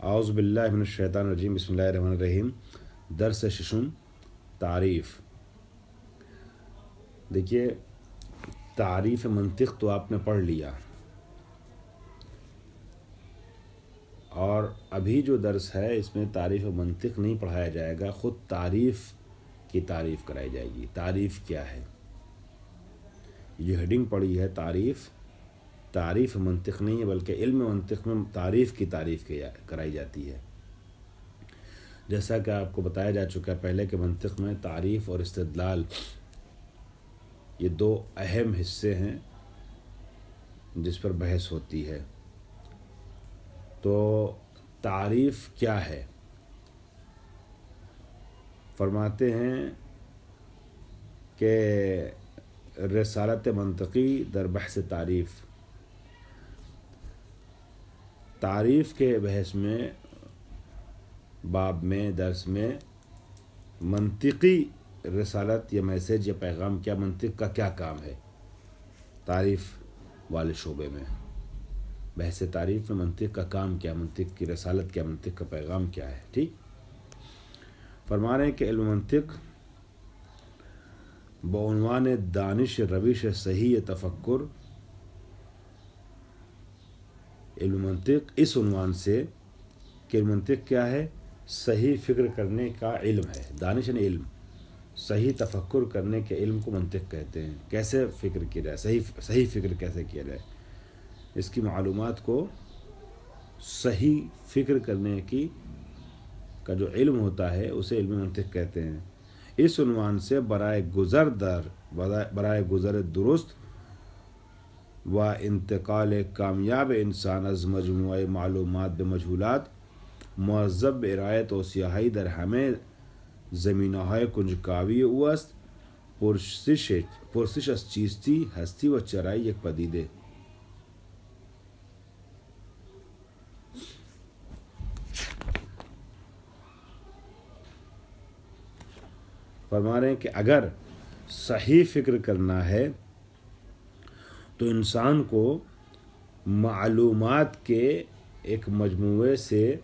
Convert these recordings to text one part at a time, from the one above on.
اعوذ باللہ من الشیطان الرجیم بسم اللہ الرحمن الرحیم۔ درس ششم تعریف۔ دیکھیے، تعریف منطق تو آپ نے پڑھ لیا، اور ابھی جو درس ہے اس میں تعریف منطق نہیں پڑھایا جائے گا، خود تعریف کی تعریف کرائی جائے گی۔ تعریف کیا ہے؟ یہ ہیڈنگ پڑی ہے تعریف۔ تعریف منطق نہیں ہے بلکہ علم منطق میں تعریف کی تعریف کرائی جاتی ہے۔ جیسا کہ آپ کو بتایا جا چکا ہے پہلے کہ منطق میں تعریف اور استدلال یہ دو اہم حصے ہیں جس پر بحث ہوتی ہے۔ تو تعریف کیا ہے؟ فرماتے ہیں کہ رسالت منطقی در بحث تعریف۔ تعریف کے بحث میں، باب میں، درس میں منطقی رسالت یا میسج یا پیغام کیا، منطق کا کیا کام ہے تعریف والے شعبے میں۔ بحث تعریف میں منطق کا کام کیا، منطق کی رسالت کیا، منطق کا پیغام کیا ہے۔ ٹھیک، فرما رہے ہیں کہ علم منطق بعنوان دانش روش صحیح تفکر، علم منطق اس عنوان سے کہ علم منطق کیا ہے؟ صحیح فکر کرنے کا علم ہے۔ دانش یعنی علم، صحیح تفکر کرنے کے علم کو منطق کہتے ہیں۔ کیسے فکر کیا جائے، صحیح فکر کیسے کیا جائے، اس کی معلومات کو صحیح فکر کرنے کا جو علم ہوتا ہے اسے علم منطق کہتے ہیں۔ اس عنوان سے برائے گزر درست و انتقال کامیاب انسان از مجموعہ معلومات بمجہولات معذب ارایت و سیاہی در ہمیں زمینہائے کنجکاوی او است پرسش از چیستی ہستی و چرائی یک پدیدے۔ فرما رہے ہیں کہ اگر صحیح فکر کرنا ہے تو انسان کو معلومات کے ایک مجموعے سے،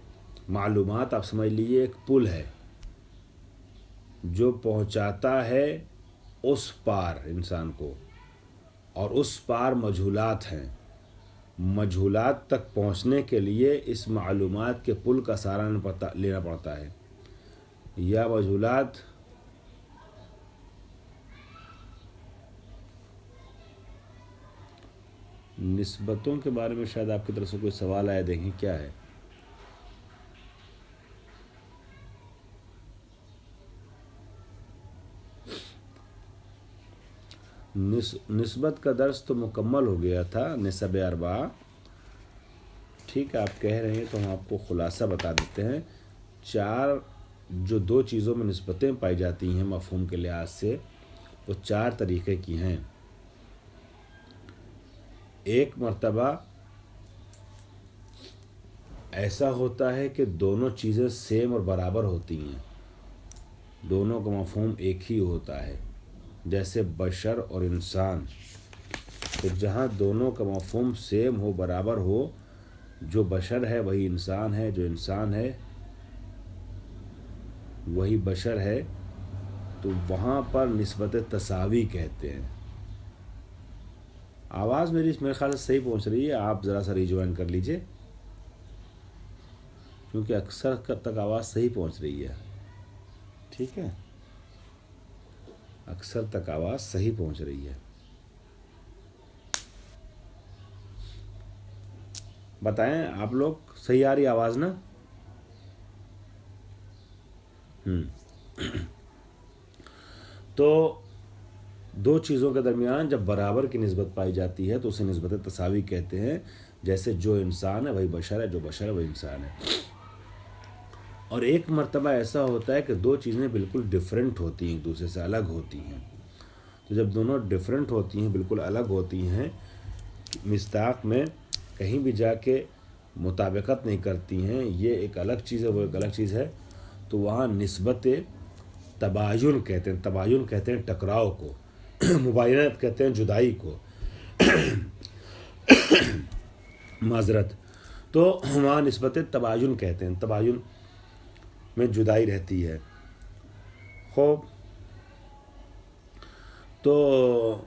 معلومات آپ سمجھ لیجیے ایک پل ہے جو پہنچاتا ہے اس پار انسان کو، اور اس پار مجہولات ہیں۔ مجہولات تک پہنچنے کے لیے اس معلومات کے پل کا سہارا لینا پڑتا ہے، یا مجہولات نسبتوں کے بارے میں شاید آپ کی طرف سے کوئی سوال آیا، دیکھیں کیا ہے۔ نسبت کا درس تو مکمل ہو گیا تھا، نسب اربعہ۔ ٹھیک ہے، آپ کہہ رہے ہیں تو ہم آپ کو خلاصہ بتا دیتے ہیں۔ دو چیزوں میں نسبتیں پائی جاتی ہیں مفہوم کے لحاظ سے، وہ 4 طریقے کی ہیں۔ ایک مرتبہ ایسا ہوتا ہے کہ دونوں چیزیں سیم اور برابر ہوتی ہیں، دونوں کا مفہوم ایک ہی ہوتا ہے، جیسے بشر اور انسان۔ تو جہاں دونوں کا مفہوم سیم ہو، برابر ہو، جو بشر ہے وہی انسان ہے، جو انسان ہے وہی بشر ہے، تو وہاں پر نسبت تساوی کہتے ہیں۔ آواز میرے خیال سے صحیح پہنچ رہی ہے، آپ ذرا سا ریجوائن کر لیجئے، کیونکہ اکثر تک آواز صحیح پہنچ رہی ہے۔ ٹھیک ہے، اکثر تک آواز صحیح پہنچ رہی ہے۔ بتائیں آپ لوگ، صحیح آ رہی آواز نا؟ تو دو چیزوں کے درمیان جب برابر کی نسبت پائی جاتی ہے تو اسے نسبت تساوی کہتے ہیں، جیسے جو انسان ہے وہی بشر ہے، جو بشر ہے وہی انسان ہے۔ اور ایک مرتبہ ایسا ہوتا ہے کہ دو چیزیں بالکل ڈیفرنٹ ہوتی ہیں، ایک دوسرے سے الگ ہوتی ہیں۔ تو جب دونوں ڈیفرنٹ ہوتی ہیں، بالکل الگ ہوتی ہیں، مصداق میں کہیں بھی جا کے مطابقت نہیں کرتی ہیں، یہ ایک الگ چیز ہے، وہ ایک الگ چیز ہے، تو وہاں نسبت تباین کہتے ہیں۔ تباین کہتے ہیں ٹکراؤ کو، مباینت کہتے ہیں جدائی کو، معذرت۔ تو وہاں نسبت تباین کہتے ہیں، تباین میں جدائی رہتی ہے۔ خوب، تو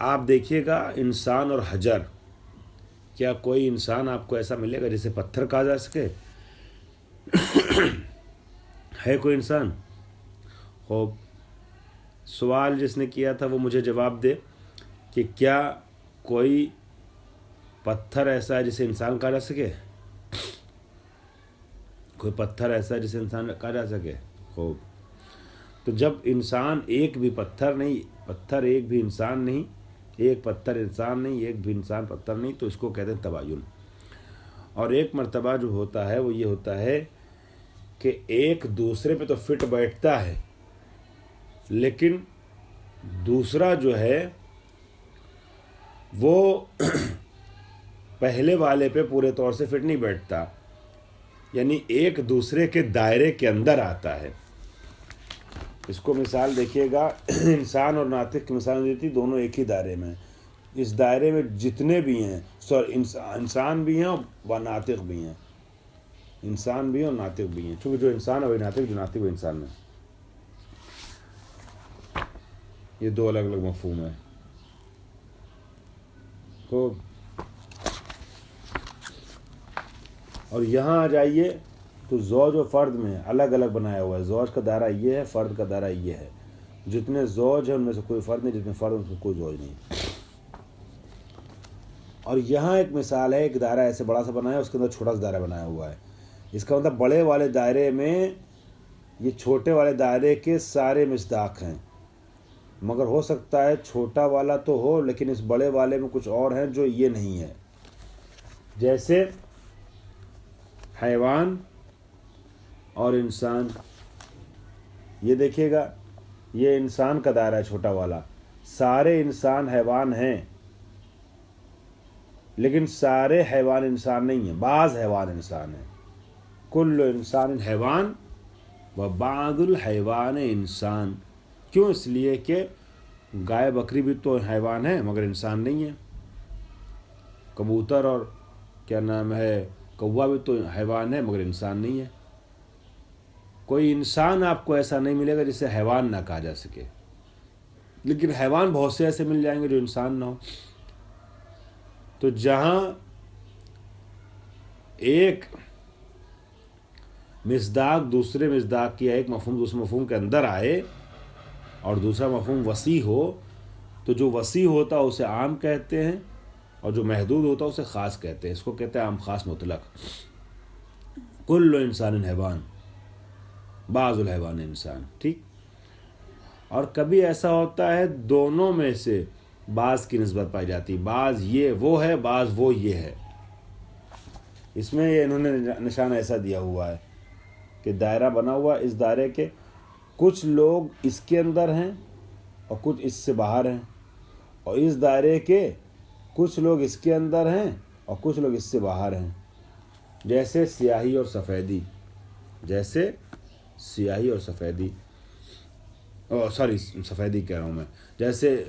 آپ دیکھیے گا انسان اور حجر، کیا کوئی انسان آپ کو ایسا ملے گا جسے پتھر کہا جا سکے؟ ہے کوئی انسان؟ خوب، سوال جس نے کیا تھا وہ مجھے جواب دے کہ کیا کوئی پتھر ایسا ہے جسے انسان کہا جا سکے؟ کوئی پتھر ایسا ہے جسے انسان کہا جا سکے؟ خوب، تو جب انسان ایک بھی پتھر نہیں، پتھر ایک بھی انسان نہیں، ایک پتھر انسان نہیں، ایک بھی انسان پتھر نہیں، تو اس کو کہتے ہیں تباین۔ اور ایک مرتبہ جو ہوتا ہے وہ یہ ہوتا ہے کہ ایک دوسرے پہ تو فٹ بیٹھتا ہے، لیکن دوسرا جو ہے وہ پہلے والے پہ پورے طور سے فٹ نہیں بیٹھتا، یعنی ایک دوسرے کے دائرے کے اندر آتا ہے۔ اس کو مثال دیکھیے گا، انسان اور ناطق کی مثال دیتی، دونوں ایک ہی دائرے میں، اس دائرے میں جتنے بھی ہیں، انسان بھی ہیں اور ناطق بھی ہیں، انسان بھی ہیں اور ناطق بھی ہیں، چونکہ جو انسان ہے وہی ناطق، جو ناطق وہ انسان میں، یہ دو الگ الگ مفہوم ہیں۔ خوب، اور یہاں آ جائیے تو زوج و فرد میں الگ الگ بنایا ہوا ہے، زوج کا دائرہ یہ ہے، فرد کا دائرہ یہ ہے، جتنے زوج ہیں ان میں سے کوئی فرد نہیں، جتنے فرد ان سے کوئی زوج نہیں۔ اور یہاں ایک مثال ہے، ایک دائرہ ایسے بڑا سا بنایا ہے، اس کے اندر چھوٹا سا دائرہ بنایا ہوا ہے، اس کا مطلب بڑے والے دائرے میں یہ چھوٹے والے دائرے کے سارے مصداق ہیں، مگر ہو سکتا ہے چھوٹا والا تو ہو لیکن اس بڑے والے میں کچھ اور ہیں جو یہ نہیں ہے، جیسے حیوان اور انسان۔ یہ دیکھیے گا، یہ انسان کا دائرہ ہے چھوٹا والا، سارے انسان حیوان ہیں لیکن سارے حیوان انسان نہیں ہیں، بعض حیوان انسان ہیں۔ کل انسان حیوان و بعض الحیوان انسان، کیوں؟ اس لیے کہ گائے بکری بھی تو حیوان ہے مگر انسان نہیں ہے، کبوتر اور کیا نام ہے کوا بھی تو حیوان ہے مگر انسان نہیں ہے۔ کوئی انسان آپ کو ایسا نہیں ملے گا جسے حیوان نہ کہا جا سکے، لیکن حیوان بہت سے ایسے مل جائیں گے جو انسان نہ ہو۔ تو جہاں ایک مصداق دوسرے مصداق کی، ایک مفہوم دوسرے مفہوم کے اندر آئے اور دوسرا مفہوم وسیع ہو، تو جو وسیع ہوتا ہے اسے عام کہتے ہیں اور جو محدود ہوتا ہے اسے خاص کہتے ہیں، اس کو کہتے ہیں عام خاص مطلق۔ کل انسان حیوان بعض الحیوان انسان، ٹھیک۔ اور کبھی ایسا ہوتا ہے دونوں میں سے بعض کی نسبت پائی جاتی، بعض یہ وہ ہے، بعض وہ یہ ہے۔ اس میں یہ انہوں نے نشان ایسا دیا ہوا ہے کہ دائرہ بنا ہوا، اس دائرے کے کچھ لوگ اس کے اندر ہیں اور کچھ اس سے باہر ہیں، اور اس دائرے کے کچھ لوگ اس کے اندر ہیں اور کچھ لوگ اس سے باہر ہیں، جیسے سیاہی اور سفیدی، جیسے سیاہی اور سفیدی، سفیدی کہہ رہا ہوں میں، جیسے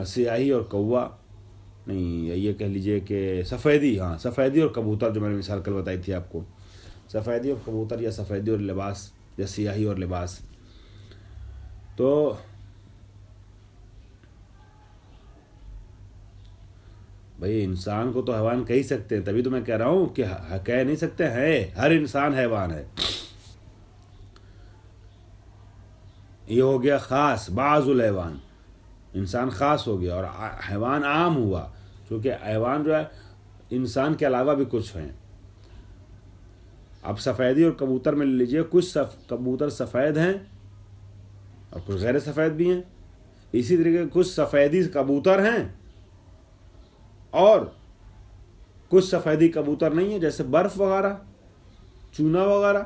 سیاہی اور کوا، نہیں یہ کہہ لیجئے کہ سفیدی، ہاں سفیدی اور کبوتر، جو میں نے مثال کل بتائی تھی آپ کو، سفیدی اور کبوتر یا سفیدی اور لباس یا سیاہی اور لباس۔ تو بھئی انسان کو تو حیوان کہہ ہی سکتے ہیں، تبھی تو میں کہہ رہا ہوں کہ کہہ نہیں سکتے، ہے ہر انسان حیوان ہے۔ یہ ہو گیا خاص، بعض الحیوان، انسان خاص ہو گیا، اور حیوان عام ہوا، کیونکہ حیوان جو ہے انسان کے علاوہ بھی کچھ ہیں۔ اب سفیدی اور کبوتر میں لے لیجئے، کچھ کبوتر سفید ہیں اور کچھ غیر سفید بھی ہیں، اسی طریقے کچھ سفیدی کبوتر ہیں اور کچھ سفیدی کبوتر نہیں ہیں، جیسے برف وغیرہ، چونا وغیرہ۔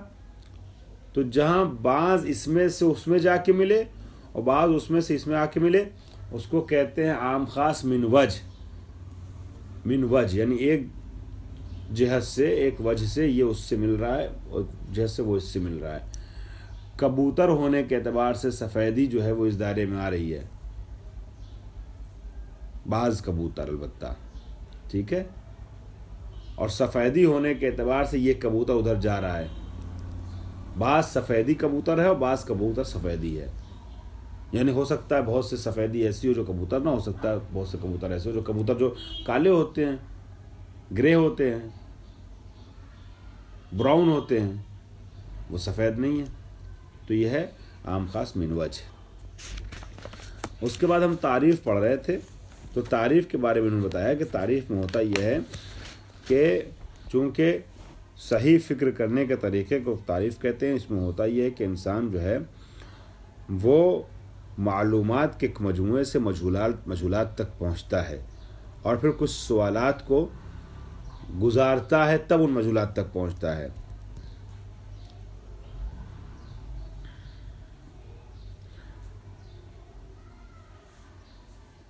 تو جہاں بعض اس میں سے اس میں جا کے ملے اور بعض اس میں سے اس میں آ کے ملے، اس کو کہتے ہیں عام خاص من وجہ، یعنی ایک جہت سے، ایک وجہ سے یہ اس سے مل رہا ہے اور جہت سے وہ اس سے مل رہا ہے۔ کبوتر ہونے کے اعتبار سے سفیدی جو ہے وہ اس دائرے میں آ رہی ہے، بعض کبوتر البتہ، ٹھیک ہے۔ اور سفیدی ہونے کے اعتبار سے یہ کبوتر ادھر جا رہا ہے. بعض سفیدی کبوتر ہے اور بعض کبوتر سفیدی ہے. یعنی ہو سکتا ہے بہت سے سفیدی ایسی ہو جو کبوتر نہ ہو سکتا ہے, بہت سے کبوتر ایسے ہو جو کبوتر جو کالے ہوتے ہیں, گرے ہوتے ہیں, براؤن ہوتے ہیں, وہ سفید نہیں ہے. تو یہ ہے عام خاص من وجہ. اس کے بعد ہم تعریف پڑھ رہے تھے, تو تعریف کے بارے میں انہوں نے بتایا کہ تعریف میں ہوتا یہ ہے کہ چونکہ صحیح فکر کرنے کے طریقے کو تعریف کہتے ہیں, اس میں ہوتا یہ ہے کہ انسان جو ہے وہ معلومات کے ایک مجموعے سے مجہولات تک پہنچتا ہے, اور پھر کچھ سوالات کو گزارتا ہے, تب ان مجہولات تک پہنچتا ہے.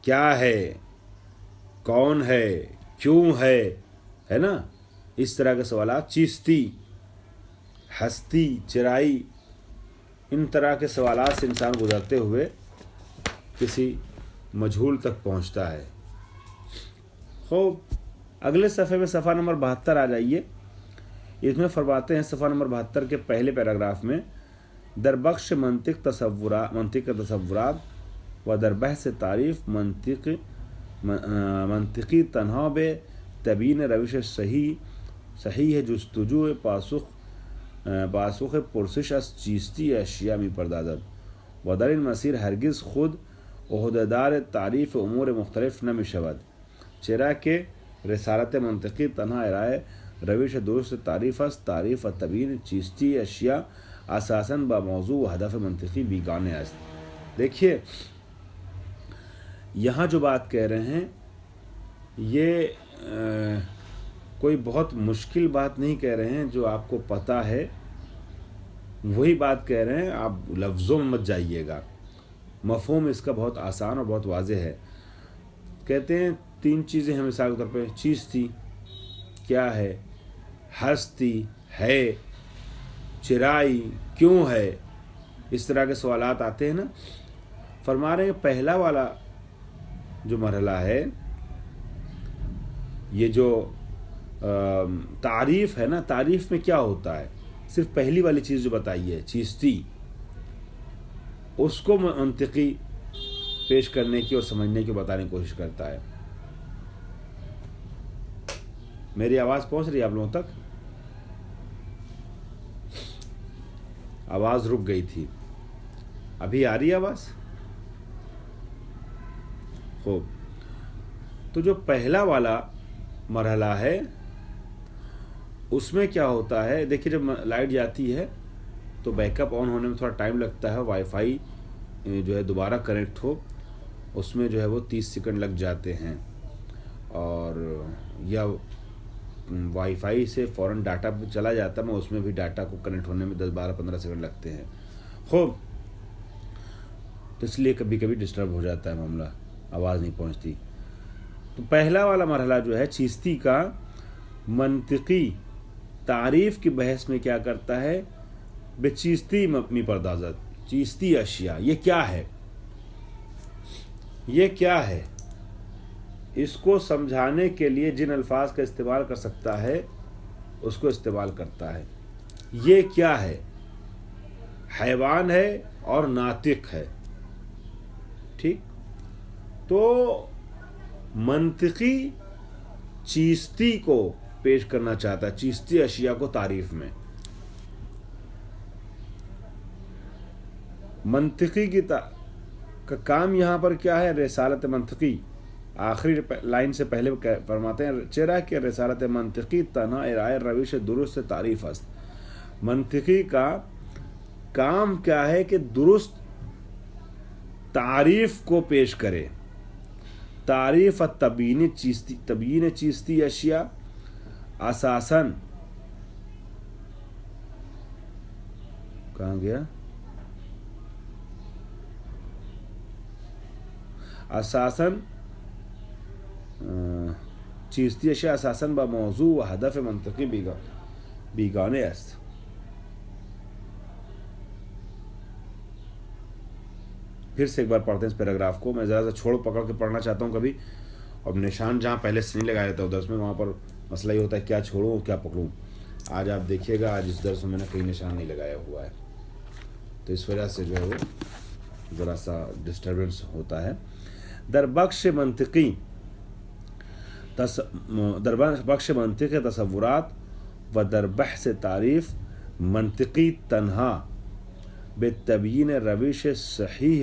کیا ہے, کون ہے, کیوں ہے نا, اس طرح کے سوالات. چیستی, ہستی, چرائی, ان طرح کے سوالات سے انسان گزرتے ہوئے کسی مجہول تک پہنچتا ہے. خوب, اگلے صفحے میں صفحہ نمبر 72 آ جائیے. اس میں فرماتے ہیں صفحہ نمبر 72 کے پہلے پیراگراف میں, در بخش منطق تصورات و در بحث تعریف منطقی تنہا بے تبیین روش صحیح جستجو پاسخ پرسش از چیستی اشیاء می پردازد و در این مسیر هرگز خود عہدهدار تعریف امور مختلف نمی شود, چرا که رسالت منطقی تنها ارائه روش درست تعریف است. تعریف و تبیین چیستی اشیاء اساساً با موضوع و هدف منطقی بیگانه است. دیکھیے یہاں جو بات کہہ رہے ہیں یہ کوئی بہت مشکل بات نہیں کہہ رہے ہیں, جو آپ کو پتہ ہے وہی بات کہہ رہے ہیں, آپ لفظوں میں مت جائیے گا. مفہوم اس کا بہت آسان اور بہت واضح ہے. کہتے ہیں 3 چیزیں ہیں مثال کے طور پہ. چیستی کیا ہے, ہستی ہے, چرائی کیوں ہے, اس طرح کے سوالات آتے ہیں نا. فرما رہے ہیں پہلا والا جو مرحلہ ہے, یہ جو تعریف ہے نا, تعریف میں کیا ہوتا ہے, صرف پہلی والی چیز جو بتائی ہے چیستی, اس کو منطقی پیش کرنے کی اور سمجھنے کی بتانے کی کوشش کرتا ہے. میری آواز پہنچ رہی ہے آپ لوگوں تک؟ آواز رک گئی تھی, ابھی آ رہی ہے آواز؟ خوب. تو جو پہلا والا مرحلہ ہے اس میں کیا ہوتا ہے, دیکھیے جب لائٹ جاتی ہے تو بیک اپ آن ہونے میں تھوڑا ٹائم لگتا ہے. وائی فائی جو ہے دوبارہ کنیکٹ ہو اس میں جو ہے وہ 30 سیکنڈ لگ جاتے ہیں, اور یا وائی فائی سے فوراً ڈاٹا چلا جاتا ہے, میں اس میں بھی ڈاٹا کو کنیکٹ ہونے میں 10-12-15 سیکنڈ لگتے ہیں. خوب, تو اس لیے کبھی کبھی ڈسٹرب ہو جاتا ہے معاملہ, آواز نہیں پہنچتی. تو پہلا والا مرحلہ جو ہے چیستی کا, منطقی تعریف کی بحث میں کیا کرتا ہے, بے چیستی می پردازت, چیستی اشیاء یہ کیا ہے, یہ کیا ہے, اس کو سمجھانے کے لیے جن الفاظ کا استعمال کر سکتا ہے اس کو استعمال کرتا ہے. یہ کیا ہے, حیوان ہے اور ناطق ہے. ٹھیک, تو منطقی چیستی کو پیش کرنا چاہتا ہے, چیستی اشیاء کو تعریف میں. منطقی کا کام یہاں پر کیا ہے, رسالت منطقی. آخری لائن سے پہلے فرماتے ہیں چرا کہ رسالت منطقی تنہا ارائے روش درست تعریف است. منطقی کا کام کیا ہے کہ درست تعریف کو پیش کرے. تعریف تبیین چیستی اشیاء اساساً, کہاں گیا, اساساً چیستی اشیاء اساساً با موضوع و هدف منطقی بیگانه است. پھر سے ایک بار پڑھتے ہیں اس پیراگراف کو. میں ذرا سا چھوڑ پکڑ کے پڑھنا چاہتا ہوں کبھی, اور نشان جہاں پہلے سے نہیں لگایا تھا درس میں وہاں پر مسئلہ یہ ہوتا ہے کیا چھوڑوں کیا پکڑوں. آج آپ دیکھیے گا آج اس درس میں نے کہیں نشان نہیں لگایا ہوا ہے, تو اس وجہ سے جو ہے وہ ذرا سا ڈسٹربنس ہوتا ہے. در بخش منطقی تصورات و در بحث تعریف منطقی تنہا بے تبیین روش صحیح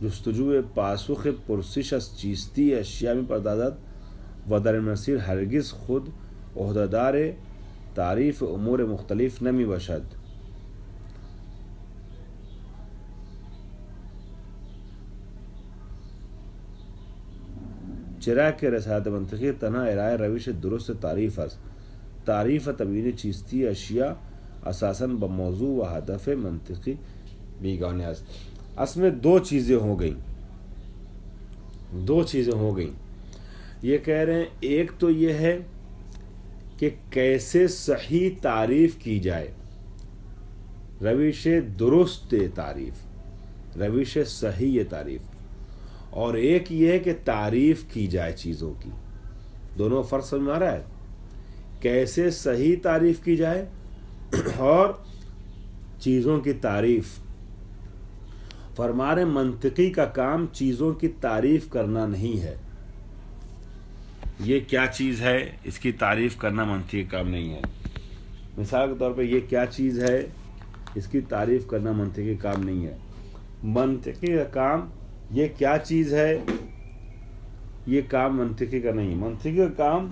جستجو پاسخ پرسش از چیستی اشیاء می پردازد و در مسیر ہرگز خود عہدیدار تعریف امور مختلف نمی باشد. چرا کہ رسالت منطقی تنہا ارائے روش درست تعریف است. تعریف تبیین چیستی اشیاء اساساً بموضوع و ہدف منطقی بیگانه است. اصل میں دو چیزیں ہو گئیں. یہ کہہ رہے ہیں ایک تو یہ ہے کہ کیسے صحیح تعریف کی جائے, روش درست تعریف, روش صحیح تعریف, اور ایک یہ ہے کہ تعریف کی جائے چیزوں کی. دونوں فرق سمجھ میں آ رہا ہے؟ کیسے صحیح تعریف کی جائے اور چیزوں کی تعریف. فرما رہے منطقی کا کام چیزوں کی تعریف کرنا نہیں ہے. یہ کیا چیز ہے اس کی تعریف کرنا منطقی کا کام نہیں ہے. مثال کے طور پہ یہ کیا چیز ہے اس کی تعریف کرنا منطقی کا کام نہیں ہے. منطقی کا کام یہ کیا چیز ہے یہ کام منطقی کا نہیں ہے. منطقی کا کام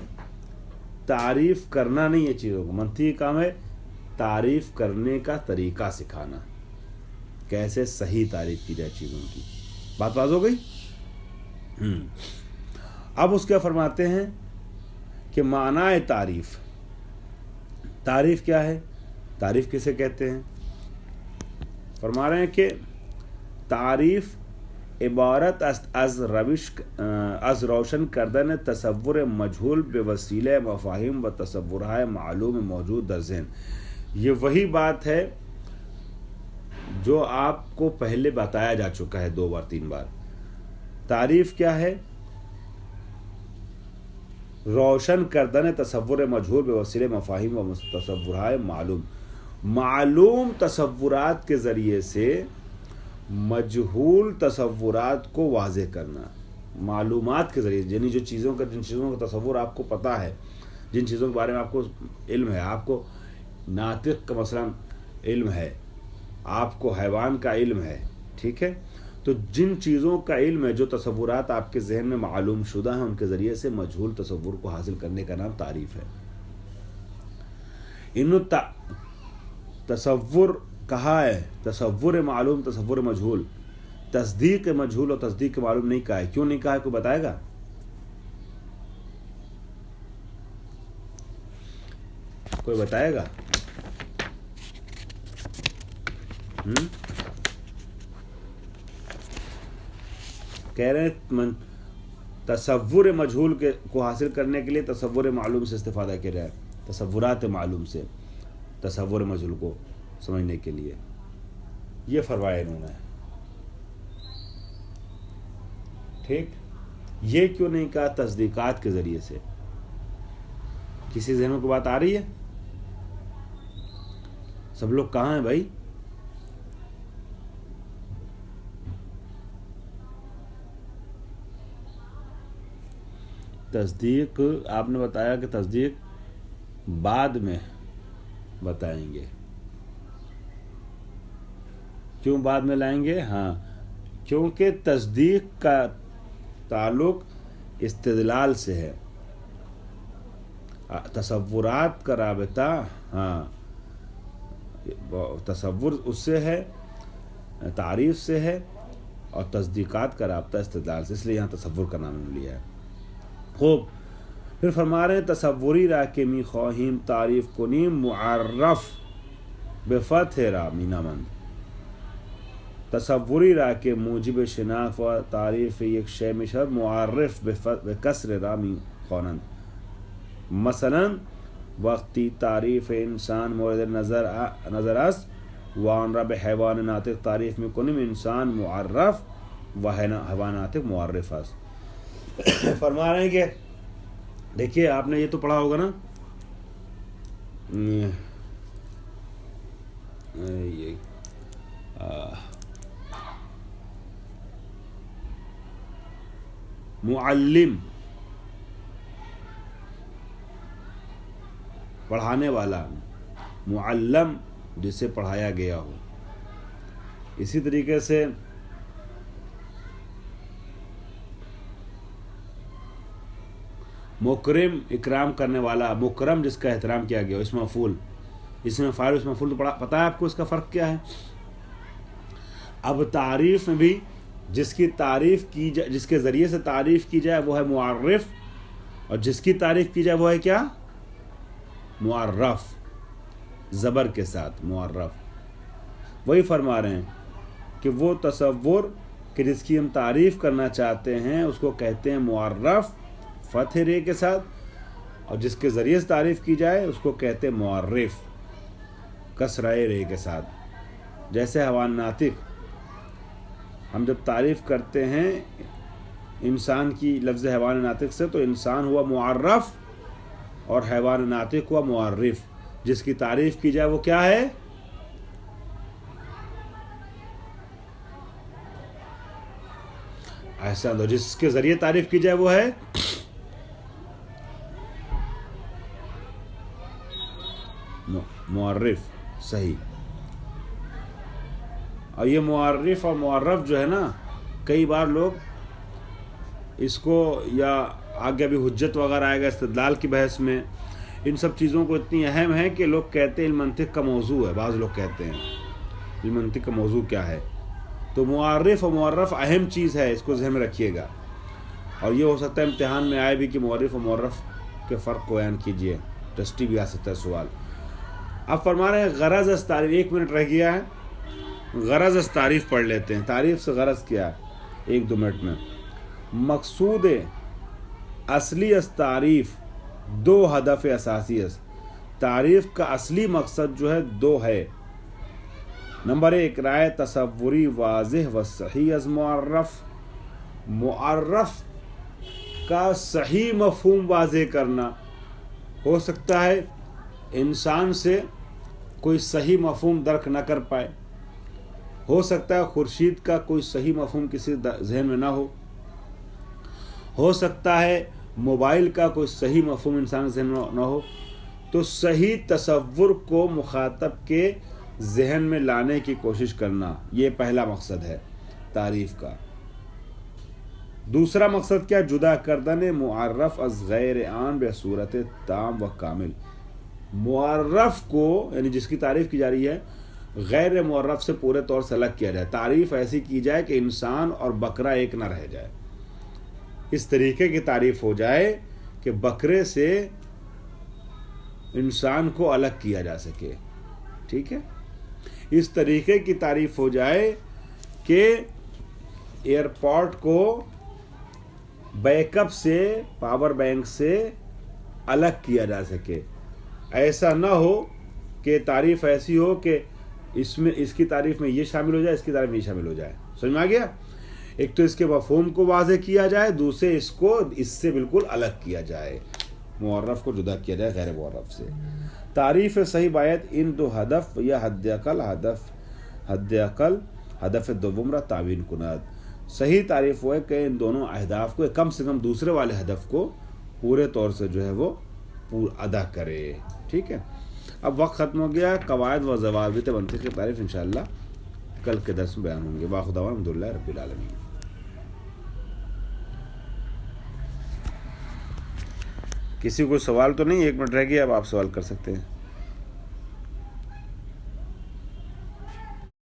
تعریف کرنا نہیں ہے چیزوں کو. منطقی کا کام ہے تعریف کرنے کا طریقہ سکھانا, کیسے صحیح تعریف کی جائے چیزوں کی. بات واضح ہو گئی؟ اب اس کیا فرماتے ہیں کہ معنی تعریف. تعریف کیا ہے, تعریف کسے کہتے ہیں؟ فرما رہے ہیں کہ تعریف عبارت از روشن کردن تصور مجهول به وسیله مفاهیم و تصورهای معلوم موجود در ذہن. یہ وہی بات ہے جو آپ کو پہلے بتایا جا چکا ہے 2 بار 3 بار. تعریف کیا ہے؟ روشن کردن تصور مجهول به وسیله مفاهیم و تصورهای معلوم تصورات کے ذریعے سے مجہول تصورات کو واضح کرنا. معلومات کے ذریعے یعنی جن چیزوں کا تصور آپ کو پتہ ہے, جن چیزوں کے بارے میں آپ کو علم ہے, آپ کو ناطق کا مثلا علم ہے, آپ کو حیوان کا علم ہے, ٹھیک ہے, تو جن چیزوں کا علم ہے جو تصورات آپ کے ذہن میں معلوم شدہ ہیں ان کے ذریعے سے مجہول تصور کو حاصل کرنے کا نام تعریف ہے. تصور کہا ہے تصور معلوم تصور مجہول, تصدیق مجہول اور تصدیق معلوم نہیں کہا ہے. کیوں نہیں کہا ہے کوئی بتائے گا؟ کوئی بتائے گا؟ کہہ رہے ہیں تصور مجہول کو حاصل کرنے کے لیے تصور معلوم سے استفادہ کیا جائے, تصورات معلوم سے تصور مجہول کو سمجھنے کے لیے. یہ فرمایا انہوں نے, ٹھیک. یہ کیوں نہیں کہا تصدیقات کے ذریعے سے؟ کسی ذہن کو بات آ رہی ہے؟ سب لوگ کہاں ہیں بھائی؟ تصدیق آپ نے بتایا کہ تصدیق بعد میں بتائیں گے. کیوں بعد میں لائیں گے؟ ہاں, کیونکہ تصدیق کا تعلق استدلال سے ہے, تصورات کا رابطہ, ہاں تصور اس سے ہے, تعریف سے ہے, اور تصدیقات کا رابطہ استدلال سے, اس لیے یہاں تصور کا نام لیا ہے. خوب. پھر فرما رہے ہیں تصوری را کے می خواہیم تعریف کنیم معرف بفتح را مینامند. تصوری را کے موجب شناخت و تعریف یک شے می شود معرف بکسر را می خوانند. مثلا وقتی تعریف انسان مورد نظر است و آن را به حیوان ناطق تعریف می کنیم انسان معرف و حیوان ناطق معرف است. فرما رہے ہیں کہ دیکھیے آپ نے یہ تو پڑھا ہوگا نا، یہ معلم پڑھانے والا، معلم جسے پڑھایا گیا ہو. اسی طریقے سے مکرم اکرام کرنے والا، مکرم جس کا احترام کیا گیا ہو. اسم مفعول، اس میں فاعل اس مفعول تو پتہ ہے آپ کو اس کا فرق کیا ہے. اب تعریف میں بھی جس کی تعریف کی جائے، جس کے ذریعے سے تعریف کی جائے وہ ہے معرف، اور جس کی تعریف کی جائے وہ ہے کیا؟ معرف، زبر کے ساتھ معرف. وہی فرما رہے ہیں کہ وہ تصور کہ جس کی ہم تعریف کرنا چاہتے ہیں اس کو کہتے ہیں معرف فتح رے کے ساتھ، اور جس کے ذریعے سے تعریف کی جائے اس کو کہتے ہیں معرف کسرہ رے کے ساتھ. جیسے حیوان ناطق، ہم جب تعریف کرتے ہیں انسان کی لفظ حیوان ناطق سے تو انسان ہوا معرف اور حیوان ناطق ہوا معرف. جس کی تعریف کی جائے وہ کیا ہے؟ ایسا دو، جس کے ذریعے تعریف کی جائے وہ ہے معرف. صحیح. اور یہ معرف اور معرف جو ہے نا، کئی بار لوگ اس کو، یا آگے ابھی حجت وغیرہ آئے گا استدلال کی بحث میں، ان سب چیزوں کو اتنی اہم ہے کہ لوگ کہتے ہیں علم منطق کا موضوع ہے. بعض لوگ کہتے ہیں علم منطق کا موضوع کیا ہے. تو معرف اور معرف اہم چیز ہے، اس کو ذہن میں رکھیے گا. اور یہ ہو سکتا ہے امتحان میں آئے بھی کہ معرف اور معرف کے فرق کو بیان کیجیے، ٹیسٹی بھی آ سکتا ہے سوال. اب فرما رہے ہیں غرض از تعریف. 1 منٹ رہ گیا ہے، غرض از تعریف پڑھ لیتے ہیں. تعریف سے غرض کیا ہے 1-2 منٹ میں. مقصود اصلی از تعریف 2 ہدف اساسی ہے. تعریف کا اصلی مقصد جو ہے 2 ہے. نمبر 1 رائے تصوری واضح و صحیح از معرف. معرف کا صحیح مفہوم واضح کرنا. ہو سکتا ہے انسان سے کوئی صحیح مفہوم درک نہ کر پائے، ہو سکتا ہے خورشید کا کوئی صحیح مفہوم کسی ذہن میں نہ ہو سکتا ہے موبائل کا کوئی صحیح مفہوم انسان ذہن میں نہ ہو. تو صحیح تصور کو مخاطب کے ذہن میں لانے کی کوشش کرنا، یہ پہلا مقصد ہے تعریف کا. دوسرا مقصد کیا؟ جدا کردن معرف از غیر آن بے صورت تام و کامل. معرف کو، یعنی جس کی تعریف کی جا رہی ہے، غیر معرف سے پورے طور سے الگ کیا جائے. تعریف ایسی کی جائے کہ انسان اور بکرا ایک نہ رہ جائے. اس طریقے کی تعریف ہو جائے کہ بکرے سے انسان کو الگ کیا جا سکے. ٹھیک ہے. اس طریقے کی تعریف ہو جائے کہ ایئرپورٹ کو بیک اپ سے، پاور بینک سے الگ کیا جا سکے. ایسا نہ ہو کہ تعریف ایسی ہو کہ اس کی تعریف میں یہ شامل ہو جائے، اس کی تعریف میں یہ شامل ہو جائے. سمجھ میں آ گیا؟ ایک تو اس کے مفہوم کو واضح کیا جائے، دوسرے اس کو اس سے بالکل الگ کیا جائے، معرف کو جدا کیا جائے غیر معرف سے. تعریف صحیح باید ان 2 ہدف یا حد اقل ہدف دوم را تعوین کند. صحیح تعریف وہ ہے کہ ان دونوں اہداف کو کم سے کم دوسرے والے ہدف کو پورے طور سے جو ہے وہ ادا کرے. ٹھیک ہے. اب وقت ختم ہو گیا. قواعد و ضوابط منطق کی تعریف انشاءاللہ کل کے درس میں بیان ہوں گے. واخر دعوانا الحمدللہ رب العالمین. کسی کو سوال تو نہیں؟ 1 منٹ رہ گیا، اب آپ سوال کر سکتے ہیں.